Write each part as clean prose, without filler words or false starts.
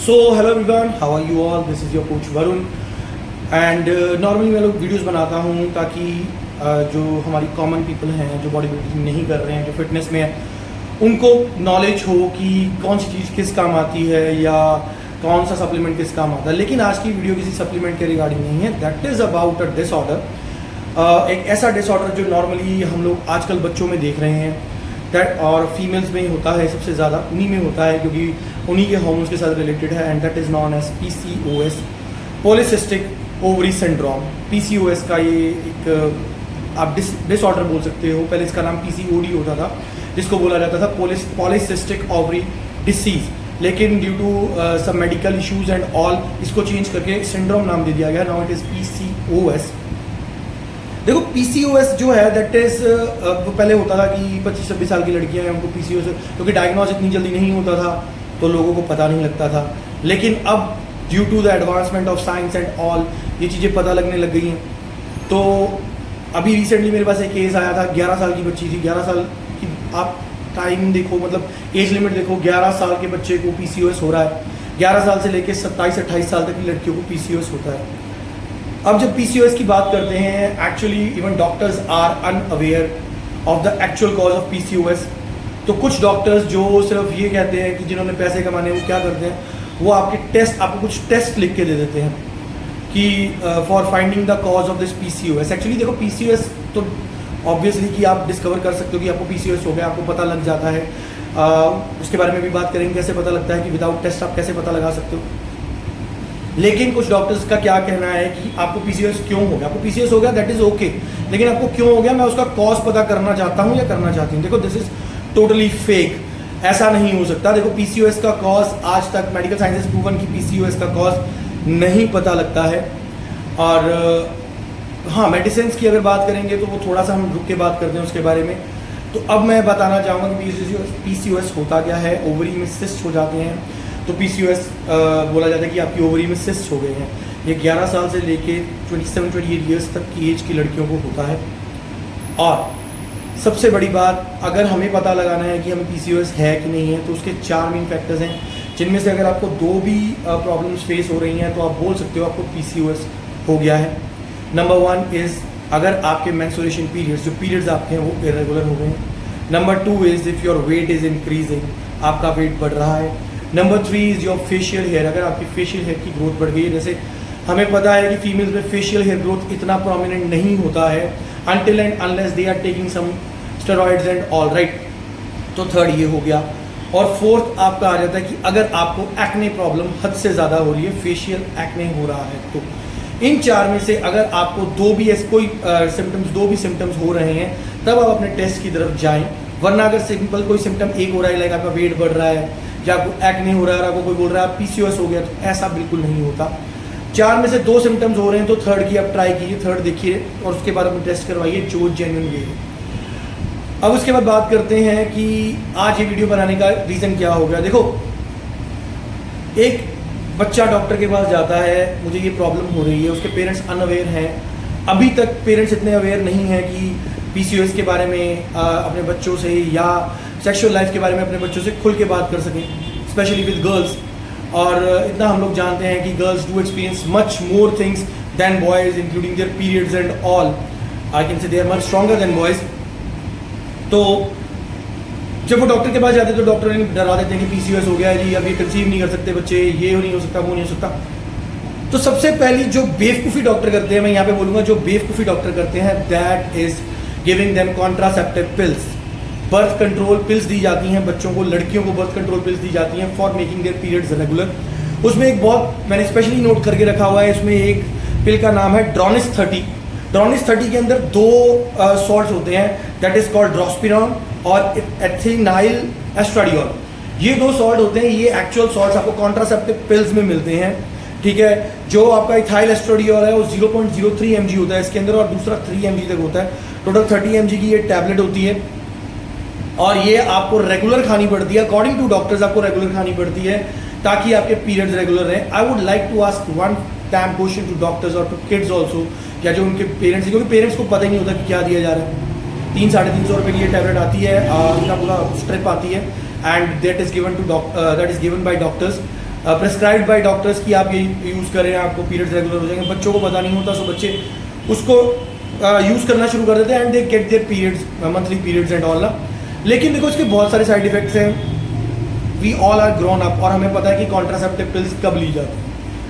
So hello everyone, how are you all? This is your coach Varun and normally मैं लोग videos बनाता हूँ ताकि जो हमारी कॉमन पीपल हैं, जो बॉडी बिल्डिंग नहीं कर रहे हैं, जो फिटनेस में है, उनको नॉलेज हो कि कौन सी चीज़ किस काम आती है या कौन सा सप्लीमेंट किस काम आता है। लेकिन आज की वीडियो किसी सप्लीमेंट के रिगार्डिंग नहीं है। That is about a disorder, एक ऐसा डिसऑर्डर जो नॉर्मली हम लोग आजकल बच्चों में देख रहे हैं, दैट और फीमेल्स में ही होता है, सबसे ज़्यादा उन्हीं में होता है क्योंकि उन्हीं के हार्मोन्स के साथ रिलेटेड है। And that is known as PCOS, polycystic ovary syndrome. PCOS का ये एक आप डिसऑर्डर बोल सकते हो। पहले इसका नाम PCOD होता था, जिसको बोला जाता था पॉलीसिस्टिक ओवरी डिसीज, लेकिन due to some medical issues and all इसको चेंज करके सिंड्रोम नाम दे दिया गया। Now it is PCOS। देखो PCOS जो है दैट इज पहले होता था कि 25-26 साल की लड़कियां हैं उनको PCOS, क्योंकि डायग्नोज इतनी जल्दी नहीं होता था तो लोगों को पता नहीं लगता था। लेकिन अब due to the advancement of science and all ये चीज़ें पता लगने लग गई हैं। तो अभी रिसेंटली मेरे पास एक केस आया था, 11 साल की बच्ची थी। 11 साल की आप टाइम देखो, मतलब एज लिमिट देखो, 11 साल के बच्चे को PCOS हो रहा है। 11 साल से लेकर 27-28 साल तक की लड़कियों को PCOS होता है। अब जब PCOS की बात करते हैं, actually even doctors are unaware of the actual cause of PCOS। तो कुछ डॉक्टर्स जो सिर्फ ये कहते हैं कि जिन्होंने पैसे कमाने, वो क्या करते हैं, वो आपको कुछ टेस्ट लिख के दे देते हैं कि for finding the cause of this PCOS। Actually देखो PCOS तो ऑब्वियसली कि आप डिस्कवर कर सकते हो कि आपको PCOS हो गया, आपको पता लग जाता है। उसके बारे में भी बात करेंगे, कैसे पता लगता है कि विदाउट टेस्ट आप कैसे पता लगा सकते हो। लेकिन कुछ डॉक्टर्स का क्या कहना है कि आपको PCOS क्यों हो गया। आपको PCOS हो गया दैट इज ओके, लेकिन आपको क्यों हो गया, मैं उसका कॉज पता करना चाहता हूँ या करना चाहती हूँ। देखो दिस इज टोटली फेक, ऐसा नहीं हो सकता। देखो PCOS का कॉज आज तक मेडिकल साइंसेस प्रूवन की PCOS का कॉज नहीं पता लगता है। और हाँ, मेडिसिन की अगर बात करेंगे तो वो थोड़ा सा हम रुक के बात करते हैं उसके बारे में। तो अब मैं बताना चाहूँगा कि PCOS होता क्या है। ओवरी में सिस्ट हो जाते हैं तो PCOS बोला जाता है कि आपकी ओवरी में सिस्ट हो गए हैं। ये 11 साल से लेके 27-28 ईयर्स तक की एज की लड़कियों को होता है। और सबसे बड़ी बात, अगर हमें पता लगाना है कि हमें PCOS है कि नहीं है, तो उसके 4 मेन फैक्टर्स हैं, जिनमें से अगर आपको 2 भी प्रॉब्लम्स फेस हो रही हैं तो आप बोल सकते हो आपको PCOS हो गया है। नंबर 1 इज़ अगर आपके मेंस्ट्रुएशन पीरियड्स, जो पीरियड्स आपके हैं वो इरेगुलर हो गए हैं। Number 2 is if your weight is increasing, आपका वेट बढ़ रहा है। Number 3 is your facial hair, अगर आपकी फेशियल हेयर की ग्रोथ बढ़ गई है। जैसे हमें पता है कि फीमेल्स में फेशियल हेयर ग्रोथ इतना प्रोमिनेंट नहीं होता है until and unless they are taking some steroids and all right. तो थर्ड ये हो गया। और फोर्थ आपका आ जाता है कि अगर आपको एक्ने प्रॉब्लम हद से ज़्यादा हो रही है, फेशियल एक्ने हो रहा है, तो इन 4 में से अगर आपको 2 भी सिम्टम्स हो रहे हैं, तब आप अपने टेस्ट की तरफ जाएं। वरना अगर सिंपल कोई सिम्टम एक हो रहा है, लाइक आपका वेट बढ़ रहा है या आपको एक्ने हो रहा है, आपको कोई बोल रहा है PCOS हो गया, तो ऐसा बिल्कुल नहीं होता। 4 में से 2 सिम्टम्स हो रहे हैं तो थर्ड की आप ट्राई कीजिए, थर्ड देखिए और उसके बाद अपनी टेस्ट करवाइए जो जेन्युइन वे है। अब उसके बाद बात करते हैं कि आज ये वीडियो बनाने का रीज़न क्या हो गया। देखो, एक बच्चा डॉक्टर के पास जाता है, मुझे ये प्रॉब्लम हो रही है, उसके पेरेंट्स अनअवेयर हैं। अभी तक पेरेंट्स इतने अवेयर नहीं हैं कि PCOS के बारे में अपने बच्चों से या सेक्सुअल लाइफ के बारे में अपने बच्चों से खुल के बात कर सकें, स्पेशली विद गर्ल्स। और इतना हम लोग जानते हैं कि girls do experience much more things than boys, including their periods and all. I can say they are much stronger than boys. तो जब वो डॉक्टर के पास जाते हैं तो डॉक्टर इन्हें डरा देते हैं कि PCOS हो गया है जी, अब ये कंसीव नहीं कर सकते बच्चे, ये नहीं हो सकता, वो नहीं हो सकता। तो सबसे पहली जो बेवकूफ़ी डॉक्टर करते हैं, मैं यहाँ पे बोलूँगा जो बेवकूफ़ी डॉक्टर करते हैं, that is giving them contraceptive pills. Birth control pills दी जाती हैं बच्चों को, लड़कियों को बर्थ कंट्रोल पिल्स दी जाती हैं for making their periods regular. उसमें एक बहुत मैंने स्पेशली नोट करके रखा हुआ है, इसमें एक पिल का नाम है ड्रोनिस 30। ड्रोनिस 30 के अंदर 2 सॉल्ट्स होते हैं, दैट इज कॉल्ड ड्रोस्पिरॉन और एथिनाइल एस्ट्राडियोल। ये 2 सॉल्ट होते हैं, ये एक्चुअल सॉल्ट्स आपको कॉन्ट्रासेप्टिव पिल्स में मिलते हैं, ठीक है। जो आपका इथाइल एस्ट्राडियोल है वो 0.03 mg होता है इसके अंदर, और दूसरा 3 mg तक होता है। टोटल 30 mg की ये टैबलेट होती है और ये आपको रेगुलर खानी पड़ती है। अकॉर्डिंग टू डॉक्टर्स आपको रेगुलर खानी पड़ती है ताकि आपके पीरियड्स रेगुलर रहें। I would like to ask one time question to doctors और टू किड्स ऑल्सो, या जो उनके पेरेंट्स, क्योंकि पेरेंट्स को पता ही नहीं होता कि क्या दिया जा रहा है। 300-350 रुपये की ये टैबलेट आती है, उनका पूरा स्ट्रिप आती है, and that is given by doctors prescribed bye doctors कि आप ये यूज़ करें, आपको पीरियड्स रेगुलर हो जाएंगे। बच्चों को पता नहीं होता, सो बच्चे उसको यूज़ करना शुरू कर देते हैं and they get their periods, monthly periods and all ना। लेकिन देखो इसके बहुत सारे साइड इफेक्ट्स हैं। We all are grown up और हमें पता है कि कॉन्ट्रासेप्टिव पिल्स कब ली जाती हैं,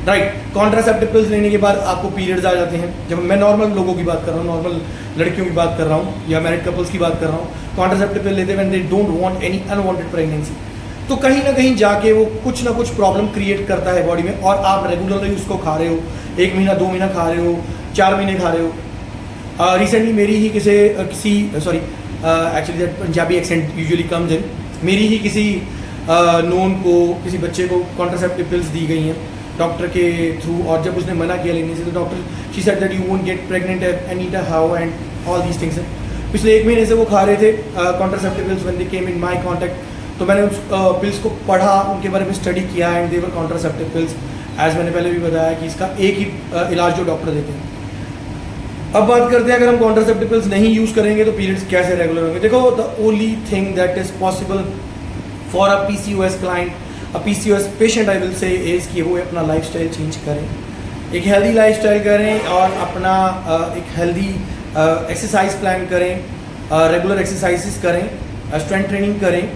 राइट। कॉन्ट्रासेप्टिव पिल्स लेने के बाद आपको पीरियड्स आ जाते हैं। जब मैं नॉर्मल लोगों की बात कर रहा हूँ, नॉर्मल लड़कियों की बात कर रहा हूँ या मैरिड कपल्स की बात कर रहा हूँ, कॉन्ट्रासेप्टिव पिल लेते हैं they don't want any unwanted pregnancy. तो कहीं ना कहीं जाके वो कुछ ना कुछ प्रॉब्लम क्रिएट करता है बॉडी में, और आप रेगुलरली उसको खा रहे हो, 1 महीना 2 महीना खा रहे हो, 4 महीने खा रहे हो। रिसेंटली मेरी ही actually that Punjabi accent usually comes in, मेरी ही किसी नोन को, किसी बच्चे को कॉन्ट्रासेप्टिव पिल्स दी गई हैं डॉक्टर के थ्रू, और जब उसने मना किया लेने से तो doctor she said that you won't get pregnant anyhow and all these things. पिछले 1 महीने से वो खा रहे थे contraceptive pills when they came in my contact. तो मैंने उस पिल्स को पढ़ा, उनके बारे में स्टडी किया and they were contraceptive pills. As मैंने पहले भी बताया कि इसका एक ही इलाज जो डॉक्टर देते हैं। अब बात करते हैं अगर हम कॉन्ट्रासेप्टिव पिल्स नहीं यूज़ करेंगे तो पीरियड्स कैसे रेगुलर होंगे। देखो the only thing that is possible for a PCOS client, a PCOS patient I will say is कि वो अपना लाइफस्टाइल चेंज करें, एक हेल्दी लाइफस्टाइल करें और अपना एक हेल्दी एक्सरसाइज प्लान करें, रेगुलर एक्सरसाइजेस करें, स्ट्रेंथ ट्रेनिंग करें।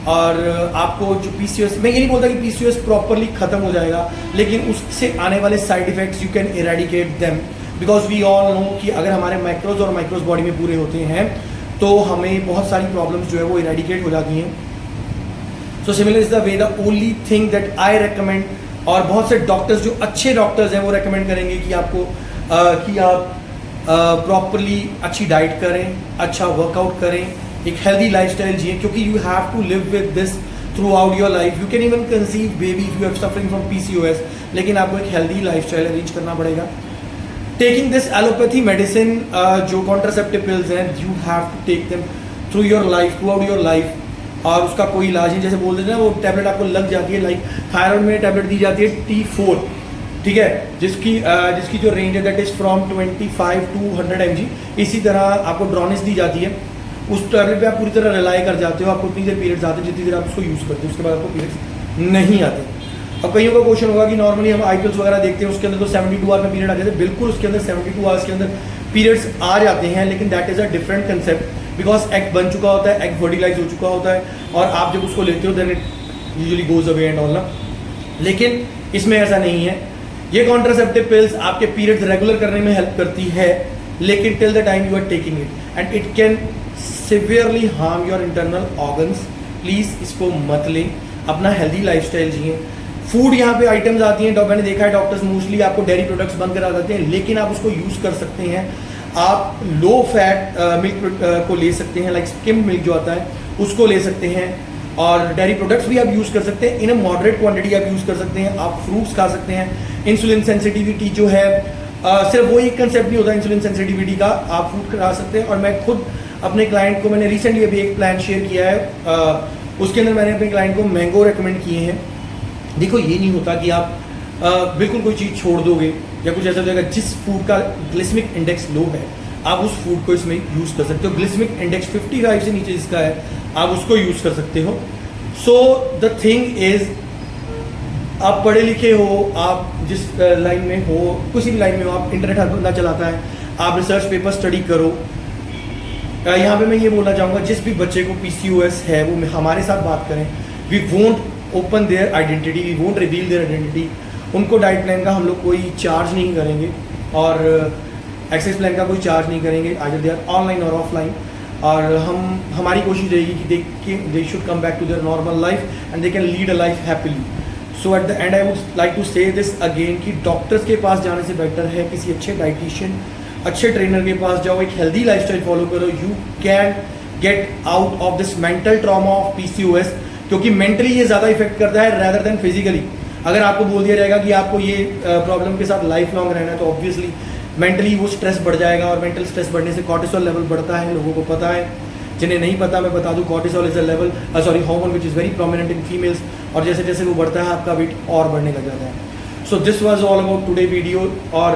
और आपको जो PCOS, मैं ये नहीं बोलता कि PCOS प्रॉपरली ख़त्म हो जाएगा, लेकिन उससे आने वाले side effects you can eradicate them, because we all know कि अगर हमारे माइक्रोज और माइक्रोज बॉडी में पूरे होते हैं तो हमें बहुत सारी प्रॉब्लम्स जो है वो इरेडिकेट हो जाती हैं। So similar is the way, the only thing that I recommend, और बहुत से डॉक्टर्स जो अच्छे डॉक्टर्स हैं वो रेकमेंड करेंगे कि आपको कि आप प्रॉपरली अच्छी डाइट करें, अच्छा वर्कआउट करें, एक हेल्दी लाइफस्टाइल जिए, क्योंकि you have to live with this throughout your life. You can even conceive baby if you are suffering from PCOS, लेकिन आपको एक हेल्दी लाइफस्टाइल अरेंज करना पड़ेगा। टेकिंग दिस एलोपैथी मेडिसिन, जो कॉन्ट्रासेप्टिव पिल्स हैं, you have to take them through your life, throughout your life, और उसका कोई इलाज नहीं। जैसे बोल देते हैं वो टैबलेट आपको लग जाती है, लाइक थायराइड में टैबलेट दी जाती है T4, ठीक है, जिसकी जो रेंज है that is from 25 to 100 mg। इसी तरह आपको ड्रॉनिस दी जाती है, उस टैबलेट पे आप पूरी तरह रिलाई कर जाते हो, आपको उतनी देर पीरियड्स आते हैं जितनी देर आप उसको यूज़ करते हो, उसके बाद आपको पीरियड्स नहीं आते। अब कईयों का क्वेश्चन होगा कि नॉर्मली हम IPLs वगैरह देखते हैं, उसके अंदर तो 72 आवर में पीरियड आ जाते हैं। बिल्कुल उसके अंदर 72 आवर्स के अंदर पीरियड्स आ जाते हैं, लेकिन that is a different concept, because egg बन चुका होता है, एग फर्टिलाइज हो चुका होता है, और आप जब उसको लेते हो then it usually goes away and all ना। लेकिन इसमें ऐसा नहीं है। ये कॉन्ट्रासेप्टिव पिल्स आपके पीरियड्स रेगुलर करने में हेल्प करती है, लेकिन till the time you are taking it and it can severely harm your internal organs. Please इसको मत लें, अपना हेल्दी लाइफस्टाइल जिए। फूड यहाँ पे आइटम्स आती हैं, मैंने देखा है डॉक्टर्स मोस्टली आपको डेयरी प्रोडक्ट्स बंद करा देते हैं, लेकिन आप उसको यूज़ कर सकते हैं। आप लो फैट मिल्क को ले सकते हैं, लाइक स्किम मिल्क जो आता है उसको ले सकते हैं, और डेयरी प्रोडक्ट्स भी आप यूज़ कर सकते हैं। इन अ मॉडरेट क्वांटिटी आप यूज़ कर सकते हैं। आप फ्रूट्स खा सकते हैं। इंसुलिन सेंसिटिविटी जो है, सिर्फ वो एक कंसेप्ट नहीं होता इंसुलिन सेंसिटिविटी का, आप फ्रूट खा सकते हैं। और मैं खुद अपने क्लाइंट को, मैंने रिसेंटली अभी एक प्लान शेयर किया है, उसके अंदर मैंने अपने क्लाइंट को मैंगो रेकमेंड किए हैं। देखो ये नहीं होता कि आप बिल्कुल कोई चीज़ छोड़ दोगे या कुछ ऐसा हो जाएगा। जिस फूड का ग्लिसमिक इंडेक्स लो है आप उस फूड को इसमें यूज़ कर सकते हो। ग्लिसमिक इंडेक्स 55 से नीचे जिसका है आप उसको यूज़ कर सकते हो। सो द थिंग इज, आप पढ़े लिखे हो, आप जिस लाइन में हो, किसी भी लाइन में हो, आप इंटरनेट हर बंदा चलाता है, आप रिसर्च पेपर स्टडी करो। यहाँ पे मैं ये बोलना चाहूँगा, जिस भी बच्चे को PCOS है वो हमारे साथ बात करें। We won't open their identity, we won't reveal their identity. उनको डाइट प्लान का हम लोग कोई चार्ज नहीं करेंगे, और एक्सरसाइज प्लान का कोई चार्ज नहीं करेंगे, either they are online or offline. और हमारी कोशिश रहेगी कि they should come back to their normal life and they can lead a life happily. So at the end I would like to say this again कि doctors के पास जाने से बेटर है किसी अच्छे डाइटिशियन, अच्छे ट्रेनर के पास जाओ, एक हेल्दी लाइफस्टाइल फॉलो करो। You can get out of this mental trauma of PCOS, क्योंकि मेंटली ये ज़्यादा इफेक्ट करता है रैदर देन फिजिकली। अगर आपको बोल दिया जाएगा कि आपको ये प्रॉब्लम के साथ लाइफ लॉन्ग रहना है, तो ऑब्वियसली मेंटली वो स्ट्रेस बढ़ जाएगा, और मेंटल स्ट्रेस बढ़ने से कॉर्टिसोल लेवल बढ़ता है। लोगों को पता है, जिन्हें नहीं पता मैं बता दूं, cortisol is a level hormone which is very prominent in females, और जैसे जैसे वो बढ़ता है आपका वेट और बढ़ने लग जाता है। So this was all about today video. और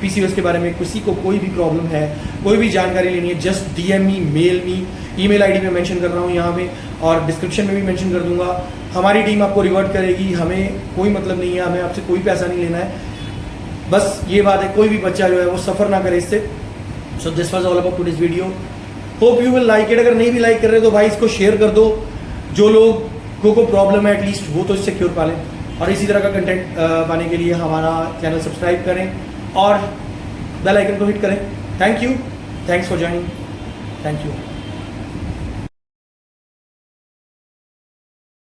पीसीओएस के बारे में किसी को कोई भी प्रॉब्लम है, कोई भी जानकारी लेनी है, just DM me, mail me, email ID में मेंशन कर रहा हूँ यहाँ पे और डिस्क्रिप्शन में भी मेंशन कर दूंगा। हमारी टीम आपको रिवर्ट करेगी, हमें कोई मतलब नहीं है, हमें आपसे कोई पैसा नहीं लेना है। बस ये बात है, कोई भी बच्चा जो है वो सफ़र ना करे इससे। So this was all about today's video, hope you will like it. अगर नहीं भी लाइक कर रहे तो भाई इसको शेयर कर दो, जो लोगों को प्रॉब्लम है एटलीस्ट वो तो इससे क्योर पालें। और इसी तरह का कंटेंट पाने के लिए हमारा चैनल सब्सक्राइब करें और बेल आइकन को हिट करें। Thank you, thanks for joining, thank you.